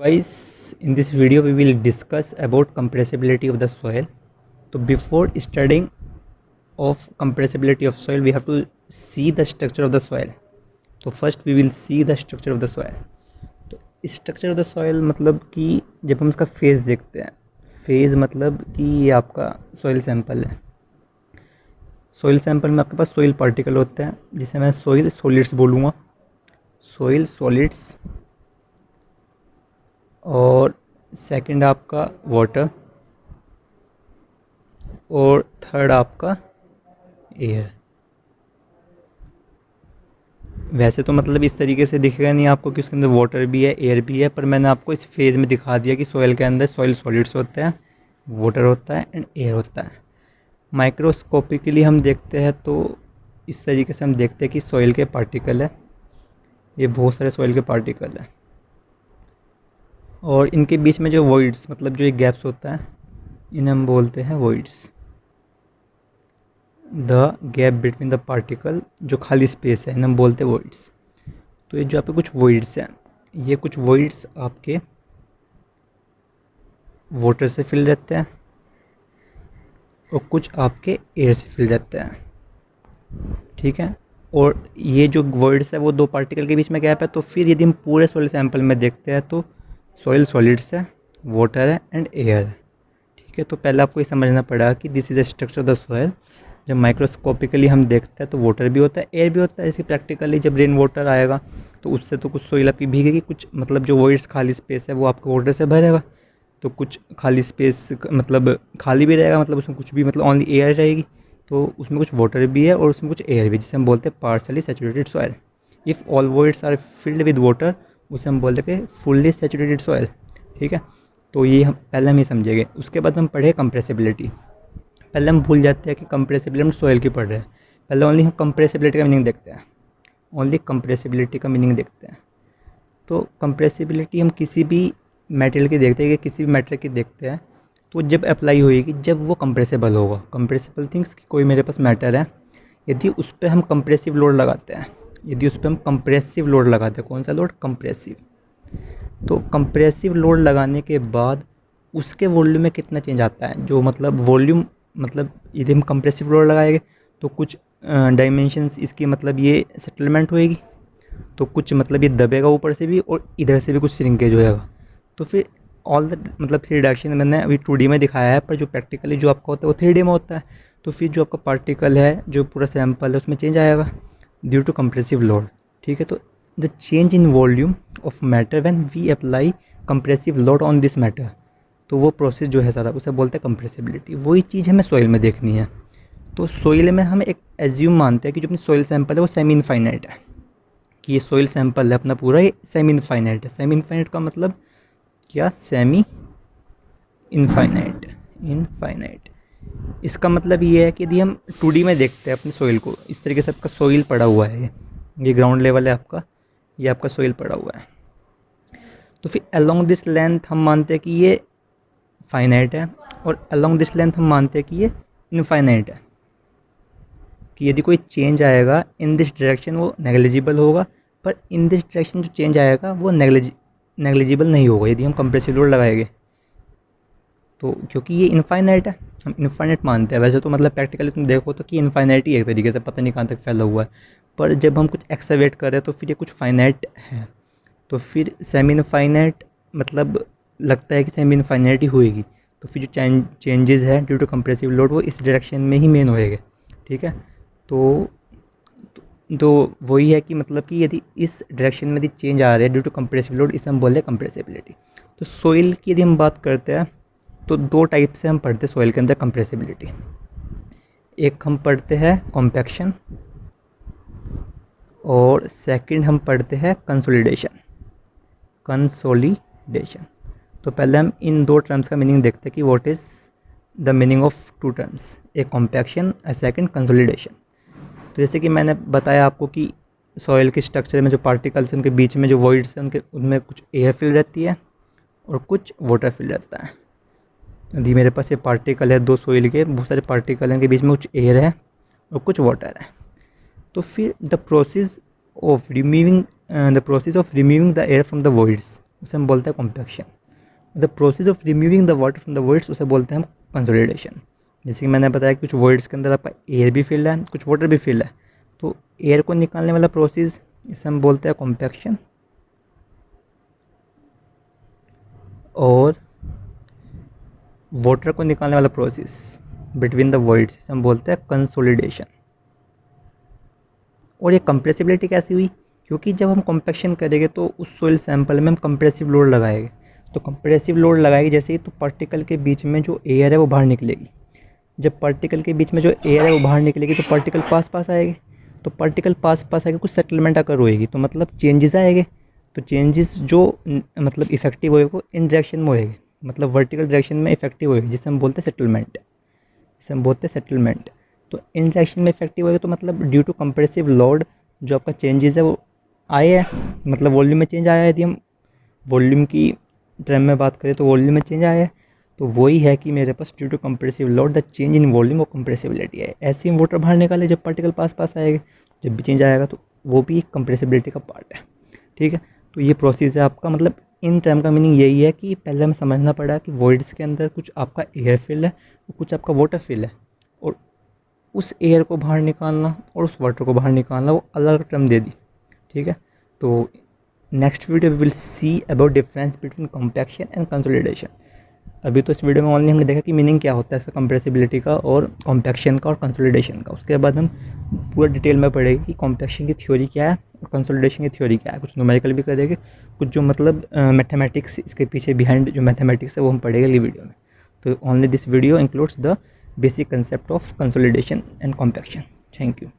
Guys, in this video we will discuss about compressibility of the soil. So before studying of compressibility of soil, we have to see the structure of the soil. तो first we will see the structure of the soil. तो structure of the soil मतलब कि जब हम इसका phase देखते हैं, phase मतलब कि ये आपका soil sample है. सोइल सैंपल में आपके पास सोइल पार्टिकल होते हैं जिसे मैं सोइल सॉलिड्स बोलूँगा, सोइल सॉलिड्स. और सेकंड आपका वाटर और थर्ड आपका एयर. वैसे तो मतलब इस तरीके से दिखेगा नहीं आपको कि उसके अंदर वाटर भी है, एयर भी है, पर मैंने आपको इस फेज़ में दिखा दिया कि सॉइल के अंदर सॉइल सॉलिड्स होते हैं, वाटर होता है एंड एयर होता है. माइक्रोस्कोपिकली हम देखते हैं तो इस तरीके से हम देखते हैं कि सॉइल के पार्टिकल है, ये बहुत सारे सॉइल के पार्टिकल है और इनके बीच में जो वॉइड्स मतलब जो एक गैप्स होता है इन्हें हम बोलते हैं voids. The gap between the particle, जो खाली स्पेस है, इन्हें हम बोलते हैं वॉइड्स. तो ये जो आपके कुछ वॉइड्स हैं, ये कुछ वॉइड्स आपके वाटर से फिल रहते हैं और कुछ आपके एयर से फिल रहते हैं. ठीक है, और ये जो वॉइड्स है वो दो पार्टिकल के बीच में गैप है. तो फिर यदि हम पूरे सॉइल सैंपल में देखते हैं तो सॉइल सॉलिड्स है, वाटर है एंड एयर है. ठीक है, तो पहले आपको ये समझना पड़ा कि this is the structure of the soil. जब माइक्रोस्कोपिकली हम देखते हैं तो वाटर भी होता है, एयर भी होता है. जैसे प्रैक्टिकली जब रेन वाटर आएगा तो उससे तो कुछ सॉइल आपकी भीगेगी, कुछ मतलब जो वॉइड्स खाली स्पेस है वो आपको वाटर से भरेगा, तो कुछ खाली स्पेस मतलब खाली भी रहेगा, मतलब उसमें कुछ भी मतलब ओनली एयर रहेगी, तो उसमें कुछ वाटर भी है और उसमें कुछ एयर भी, जिसे हम बोलते हैं partially saturated soil. If all voids are filled with water, उसे हम बोलते हैं फुल्ली सैचुरेटेड सॉइल. ठीक है, तो ये हम पहले हम ये समझेंगे. उसके बाद हम पढ़े कंप्रेसिबिलिटी. पहले हम भूल जाते हैं कि कंप्रेसिबिलिटी हम सॉइल की पढ़ रहे हैं. पहले ओनली हम कंप्रेसिबिलिटी का मीनिंग देखते हैं, ओनली कंप्रेसिबिलिटी का मीनिंग देखते हैं. तो कंप्रेसिबिलिटी हम किसी भी मटेरियल की देखते हैं कि किसी भी मैटर की देखते हैं तो जब अप्लाई होएगी जब वो कंप्रेसिबल होगा. कंप्रेसिबल थिंग्स कि कोई मेरे पास मैटर है, यदि उस पर हम कंप्रेसिव लोड लगाते हैं, यदि उस पर हम कंप्रेसिव लोड लगाते हैं. कौन सा लोड? कंप्रेसिव. तो कंप्रेसिव लोड लगाने के बाद उसके वॉल्यूम में कितना चेंज आता है, जो मतलब वॉल्यूम मतलब यदि हम कंप्रेसिव लोड लगाएंगे तो कुछ डायमेंशंस इसकी मतलब ये सेटलमेंट होएगी, तो कुछ मतलब ये दबेगा ऊपर से भी और इधर से भी कुछ श्रिंकेज होएगा. तो फिर ऑल द मतलब 3 रिडक्शन मैंने अभी 2D में दिखाया है, पर जो प्रैक्टिकली जो आपका होता है वो 3D में होता है. तो फिर जो आपका पार्टिकल है, जो पूरा सैंपल है, उसमें चेंज आएगा ड्यू टू कंप्रेसिव लोड. ठीक है, तो the change in volume of matter when we apply compressive load on this matter, तो वो प्रोसेस जो है सारा उसे बोलते हैं कंप्रेसिबिलिटी. वही चीज़ हमें सॉइल में देखनी है. तो सॉइल में हम एक एज्यूम मानते हैं कि जो अपनी सॉइल सैंपल है वो सेमी इनफाइनाइट है, कि ये सॉइल सैंपल है अपना पूरा ये सेमी इनफाइनाइट है. सेमी इनफाइनाइट का मतलब क्या? Semi infinite. इनफाइनाइट इसका मतलब ये है कि यदि हम 2D में देखते हैं अपनी सॉइल को, इस तरीके से आपका सॉइल पड़ा हुआ है, ये ग्राउंड लेवल है आपका, ये आपका सॉइल पड़ा हुआ है. तो फिर अलोंग दिस लेंथ हम मानते हैं कि ये फाइनाइट है और अलोंग दिस लेंथ हम मानते हैं कि ये इनफाइनाइट है, कि यदि कोई चेंज आएगा इन दिस डायरेक्शन वो नेग्लिजिबल होगा, पर इन दिस डायरेक्शन जो चेंज आएगा वो नेग्लिजिबल नहीं होगा यदि हम कंप्रेसिव लोड लगाएंगे. तो क्योंकि ये इनफाइनाइट है, हम इनफाइनाइट मानते हैं. वैसे तो मतलब प्रैक्टिकली तुम देखो तो कि इनफाइनाइट ही एक तरीके से पता नहीं कहाँ तक फैला हुआ है, पर जब हम कुछ एक्सवेट कर रहे हैं तो फिर ये कुछ फाइनाइट है. तो फिर सेमी इनफाइनाइट मतलब लगता है कि सेमी इनफाइनाइट ही होएगी. तो फिर जो चेंजेस है ड्यू टू कंप्रेसिव लोड वो इस डायरेक्शन में ही मेन होएगा. ठीक है, तो वही है कि मतलब कि यदि इस डायरेक्शन में यदि चेंज आ रहा है ड्यू टू कंप्रेसिव लोड, इसे हम बोलते हैं कंप्रेसिबिलिटी. तो सॉइल की यदि हम बात करते हैं तो 2 टाइप से हम पढ़ते हैं सॉइल के अंदर कंप्रेसिबिलिटी. एक हम पढ़ते हैं कॉम्पैक्शन और सेकंड हम पढ़ते हैं कंसोलिडेशन. कंसोलिडेशन. तो पहले हम इन 2 टर्म्स का मीनिंग देखते हैं कि what is the meaning of 2 terms, एक कॉम्पैक्शन और सेकंड कंसोलिडेशन. तो जैसे कि मैंने बताया आपको कि सॉइल के स्ट्रक्चर में जो पार्टिकल्स हैं उनके बीच में जो वॉइड्स हैं उनमें कुछ एयर फिल रहती है और कुछ वाटर फिल रहता है. यदि मेरे पास ये पार्टिकल है 2 सॉइल के, बहुत सारे पार्टिकल हैं, इनके बीच में कुछ एयर है और कुछ वाटर है. तो फिर the process of removing the air from the voids, उसे हम बोलते हैं compaction. The process of removing the water from the voids उसे बोलते हैं हम कंसोलिडेशन। जैसे कि मैंने बताया कि कुछ वॉइड्स के अंदर आपका एयर भी फिल है, कुछ वाटर भी फिल है, तो एयर को निकालने वाला प्रोसेस इसे हम बोलते हैं कॉम्पैक्शन, और वाटर को निकालने वाला प्रोसेस बिटवीन द वॉइड्स इसे हम बोलते हैं कंसोलिडेशन। और ये कंप्रेसिबिलिटी कैसी हुई, क्योंकि जब हम कॉम्पैक्शन करेंगे तो उस सोइल सैंपल में हम कंप्रेसिव लोड लगाएंगे, तो कंप्रेसिव लोड लगाएंगे जैसे ही, तो पार्टिकल के बीच में जो एयर है वो बाहर निकलेगी। जब पार्टिकल के बीच में जो एयर है वो बाहर निकलेगी तो पार्टिकल पास पास आएंगे, तो पार्टिकल पास पास आएंगे, कुछ सेटलमेंट अकर होएगी, तो मतलब चेंजेस आएंगे। तो चेंजेस जो मतलब इफेक्टिव होएगी वो इन डायरेक्शन में होएगी, मतलब वर्टिकल डायरेक्शन में इफेक्टिव होएगी, जिसे हम बोलते हैं सेटलमेंट, जिसे हम बोलते हैं सेटलमेंट। तो इन डायरेक्शन में इफेक्टिव होएगा, तो मतलब ड्यू टू कंप्रेसिव लोड जो आपका चेंजेस है वो आए हैं, मतलब वॉल्यूम में चेंज आया है। यदि हम वॉल्यूम की टर्म में बात करें तो वॉल्यूम में चेंज आया है, तो वही है कि मेरे पास due to compressive load the change in volume और कंप्रेसिबिलिटी है। ऐसे ही वाटर बाहर निकाले जब पार्टिकल पास पास आएगा, जब भी चेंज आएगा तो वो भी कंप्रेसिबिलिटी का पार्ट है। ठीक है, तो ये प्रोसेस है आपका, मतलब इन टर्म का मीनिंग यही है कि पहले हमें समझना पड़ा कि वॉइड्स के अंदर कुछ आपका एयर फिल है और कुछ आपका वाटर फिल है, और उस एयर को बाहर निकालना और उस वाटर को बाहर निकालना वो अलग टर्म दे दी। ठीक है, तो next video we will see about difference between compaction and consolidation. अभी तो इस वीडियो में ओनली हमने देखा कि मीनिंग क्या होता है इसका, कंप्रेसिबिलिटी का और कॉम्पैक्शन का और कंसोलिडेशन का। उसके बाद हम पूरा डिटेल में पढ़ेंगे कि कॉम्पैक्शन की थ्योरी क्या है और कंसोलिडेशन की थ्योरी क्या है, कुछ न्यूमेरिकल भी करेंगे, कुछ जो मतलब मैथमेटिक्स इसके पीछे बिहाइंड जो मैथमेटिक्स है वो हम पढ़ेंगे अगली वीडियो में। तो only this video includes the basic concept of consolidation and compaction. Thank you.